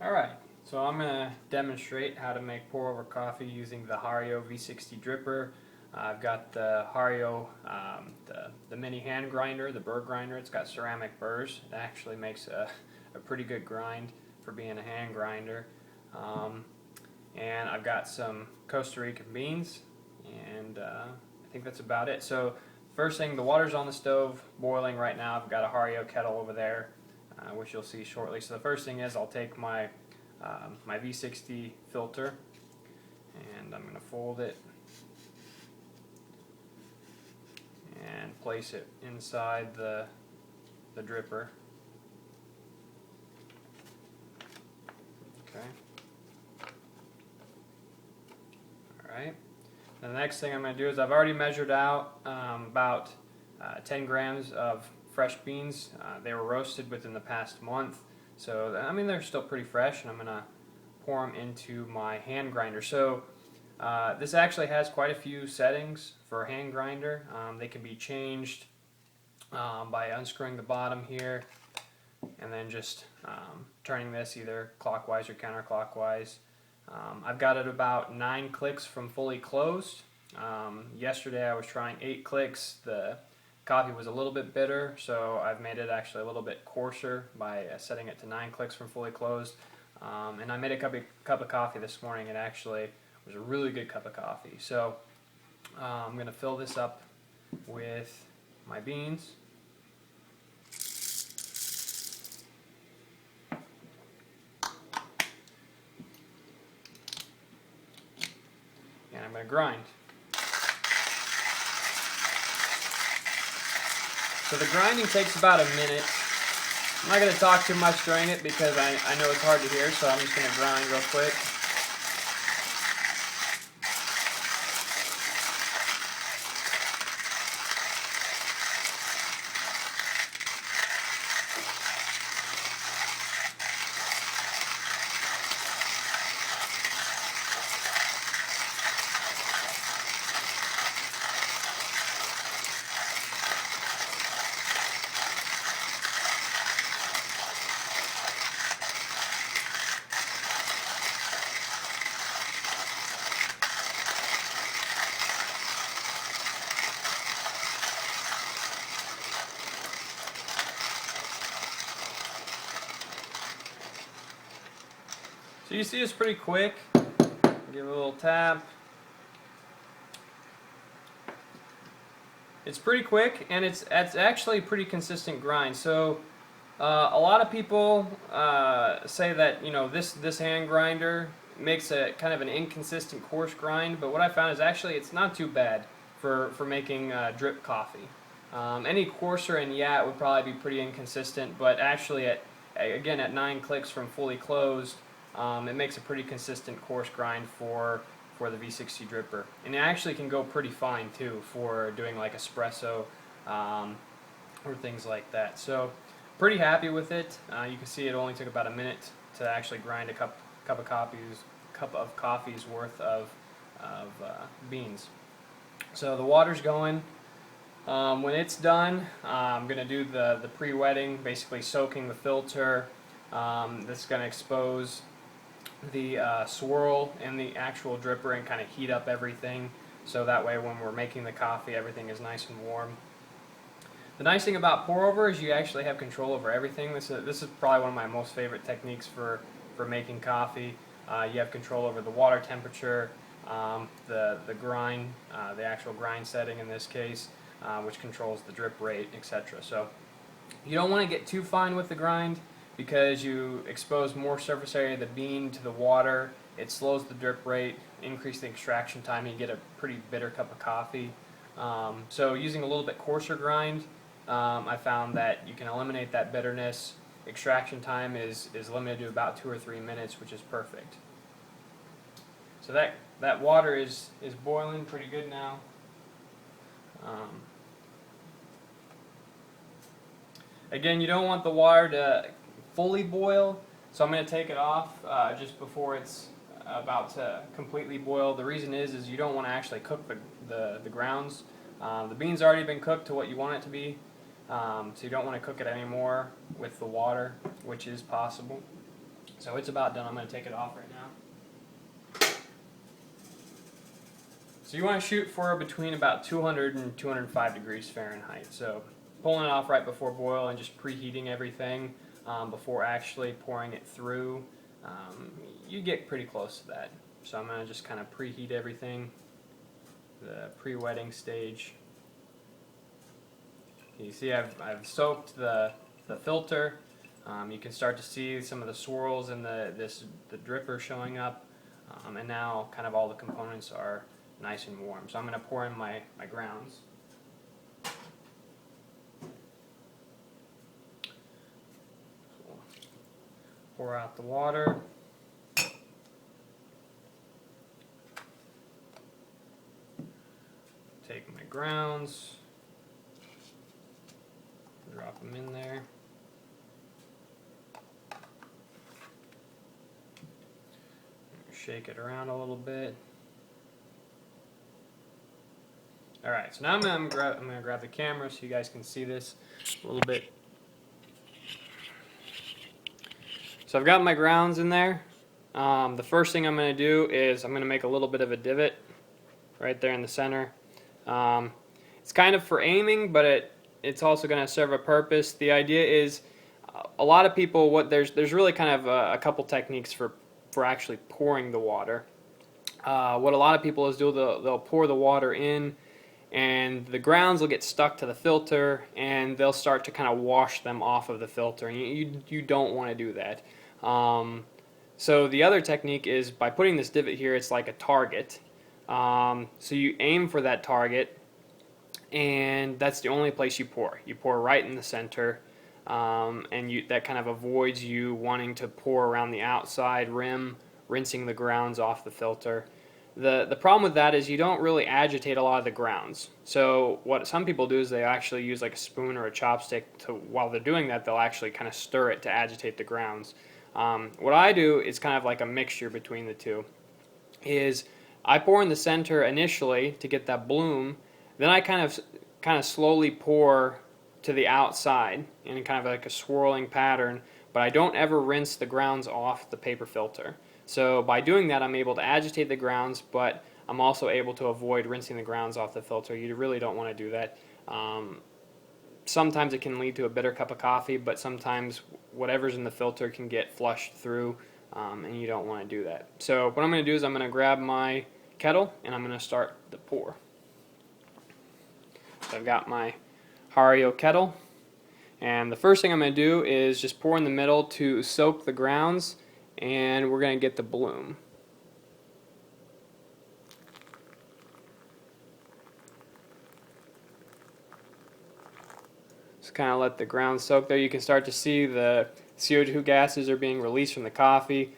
Alright, so I'm going to demonstrate how to make pour over coffee using the Hario V60 Dripper. I've got the Hario, the mini hand grinder, the burr grinder. It's got ceramic burrs. It actually makes a pretty good grind for being a hand grinder. And I've got some Costa Rican beans, and I think that's about it. So first thing, the water's on the stove boiling right now. I've got a Hario kettle over there, which you'll see shortly. So the first thing is I'll take my my V60 filter, and I'm going to fold it and place it inside the dripper. Okay. Alright. The next thing I'm going to do is I've already measured out about 10 grams of fresh beans. They were roasted within the past month, so I mean they're still pretty fresh, and I'm going to pour them into my hand grinder. So this actually has quite a few settings for a hand grinder. They can be changed by unscrewing the bottom here and then just turning this either clockwise or counterclockwise. I've got it about 9 clicks from fully closed. Yesterday I was trying 8 clicks. The coffee was a little bit bitter, so I've made it actually a little bit coarser by setting it to 9 clicks from fully closed. And I made a cup of coffee this morning. It actually was a really good cup of coffee. So I'm going to fill this up with my beans. And I'm going to grind. So the grinding takes about a minute. I'm not going to talk too much during it because I know it's hard to hear, so I'm just going to grind real quick. So you see it's pretty quick. Give it a little tap. It's pretty quick, and it's actually a pretty consistent grind. So a lot of people say that this hand grinder makes a kind of an inconsistent coarse grind, but what I found is actually it's not too bad for making drip coffee. Any coarser, and yeah, it would probably be pretty inconsistent, but actually again at 9 clicks from fully closed, it makes a pretty consistent coarse grind for the V60 Dripper. And it actually can go pretty fine too for doing like espresso or things like that. So pretty happy with it. You can see it only took about a minute to actually grind a cup of coffee's worth of beans. So the water's going. When it's done, I'm going to do the pre-wetting, basically soaking the filter. This is going to expose the swirl in the actual dripper and kind of heat up everything, so that way when we're making the coffee everything is nice and warm. The nice thing about pour over is you actually have control over everything. This is probably one of my most favorite techniques for making coffee. You have control over the water temperature, the grind, the actual grind setting in this case, which controls the drip rate, etc. So you don't want to get too fine with the grind, because you expose more surface area of the bean to the water. It slows the drip rate, increases the extraction time, and you get a pretty bitter cup of coffee. So using a little bit coarser grind, I found that you can eliminate that bitterness. Extraction time is limited to about 2 or 3 minutes, which is perfect. So that water is boiling pretty good now. Again, you don't want the water to fully boil, so I'm going to take it off just before it's about to completely boil. The reason is you don't want to actually cook the grounds. The beans already been cooked to what you want it to be, so you don't want to cook it anymore with the water, which is possible. So it's about done. I'm going to take it off right now. So you want to shoot for between about 200 and 205 degrees Fahrenheit. So pulling it off right before boil and just preheating everything before actually pouring it through, you get pretty close to that. So I'm going to just kind of preheat everything, the pre-wetting stage. You see I've soaked the filter. You can start to see some of the swirls in the dripper showing up, and now kind of all the components are nice and warm. So I'm going to pour in my grounds. So pour out the water. Take my grounds, drop them in there. Shake it around a little bit. Alright, so now I'm going to grab the camera so you guys can see this a little bit. So I've got my grounds in there. The first thing I'm going to do is I'm going to make a little bit of a divot right there in the center. It's kind of for aiming, but it's also going to serve a purpose. The idea is a lot of people, there's really kind of a couple techniques for actually pouring the water. What a lot of people do, they'll pour the water in, and the grounds will get stuck to the filter, and they'll start to kind of wash them off of the filter. And you don't want to do that. So the other technique is by putting this divot here, it's like a target. So you aim for that target, and that's the only place you pour. You pour right in the center. And that kind of avoids you wanting to pour around the outside rim, rinsing the grounds off the filter. The problem with that is you don't really agitate a lot of the grounds. So what some people do is they actually use like a spoon or a chopstick while they're doing that, they'll actually kind of stir it to agitate the grounds. What I do is kind of like a mixture between the two. Is I pour in the center initially to get that bloom, then I kind of slowly pour to the outside in kind of like a swirling pattern, but I don't ever rinse the grounds off the paper filter. So by doing that, I'm able to agitate the grounds, but I'm also able to avoid rinsing the grounds off the filter. You really don't want to do that. Sometimes it can lead to a bitter cup of coffee, but sometimes whatever's in the filter can get flushed through, and you don't want to do that. So what I'm going to do is I'm going to grab my kettle and I'm going to start the pour. So I've got my Hario kettle, and the first thing I'm going to do is just pour in the middle to soak the grounds, and we're going to get the bloom. Just kind of let the grounds soak there. You can start to see the CO2 gases are being released from the coffee.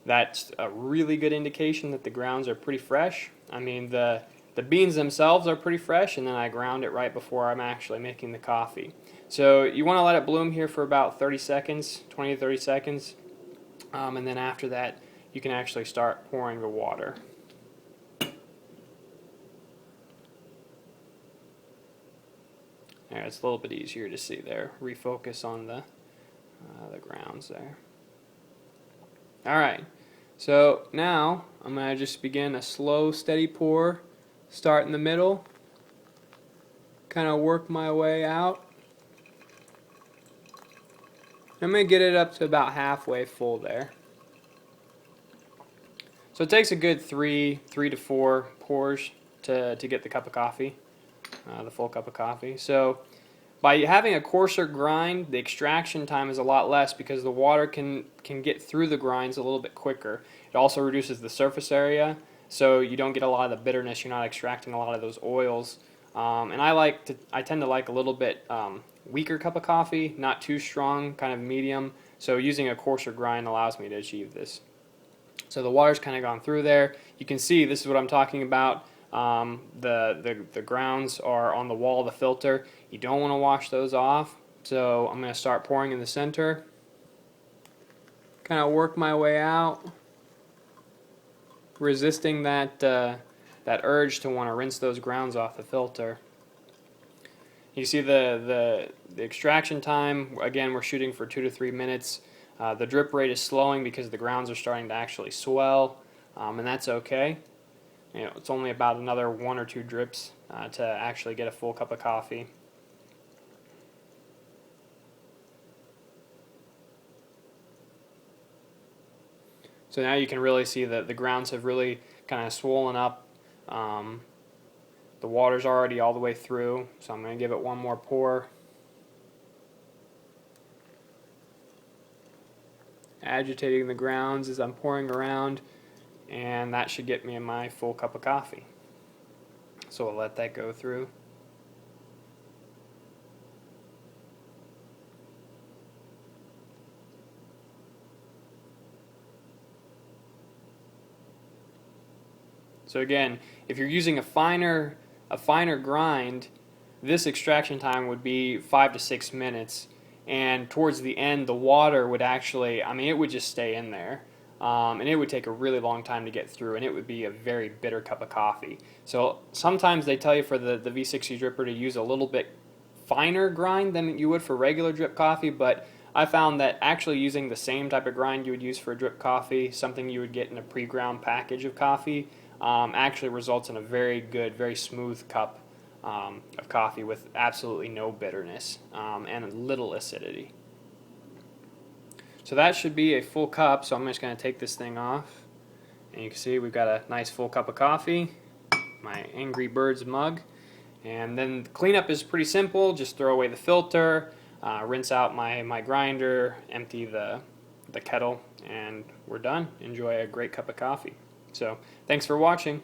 That's a really good indication that the grounds are pretty fresh. I mean, the beans themselves are pretty fresh, and then I ground it right before I'm actually making the coffee. So you want to let it bloom here for about 30 seconds, 20 to 30 seconds, and then after that you can actually start pouring the water. There, it's a little bit easier to see there. Refocus on the grounds there. Alright, so now I'm going to just begin a slow, steady pour. Start in the middle, kind of work my way out. I'm going to get it up to about halfway full there. So it takes a good three to four pours to get the cup of coffee, the full cup of coffee. So by having a coarser grind, the extraction time is a lot less because the water can get through the grinds a little bit quicker. It also reduces the surface area, so you don't get a lot of the bitterness. You're not extracting a lot of those oils. And I tend to like a little bit weaker cup of coffee, not too strong, kind of medium. So using a coarser grind allows me to achieve this. So the water's kind of gone through there. You can see this is what I'm talking about. The grounds are on the wall of the filter. You don't want to wash those off. So I'm going to start pouring in the center. Kind of work my way out, resisting that urge to want to rinse those grounds off the filter. You see the extraction time, again, we're shooting for 2 to 3 minutes. The drip rate is slowing because the grounds are starting to actually swell, and that's okay. It's only about another 1 or 2 drips to actually get a full cup of coffee. So now you can really see that the grounds have really kind of swollen up. The water's already all the way through, so I'm going to give it one more pour. Agitating the grounds as I'm pouring around, and that should get me my full cup of coffee. So I'll let that go through. So again, if you're using a finer grind, this extraction time would be 5 to 6 minutes, and towards the end the water would actually, it would just stay in there, and it would take a really long time to get through, and it would be a very bitter cup of coffee. So sometimes they tell you for the V60 dripper to use a little bit finer grind than you would for regular drip coffee, but I found that actually using the same type of grind you would use for a drip coffee, something you would get in a pre-ground package of coffee, actually results in a very good, very smooth cup of coffee with absolutely no bitterness and little acidity. So that should be a full cup, so I'm just going to take this thing off. And you can see we've got a nice full cup of coffee, my Angry Birds mug. And then the cleanup is pretty simple. Just throw away the filter, rinse out my grinder, empty the kettle, and we're done. Enjoy a great cup of coffee. So thanks for watching.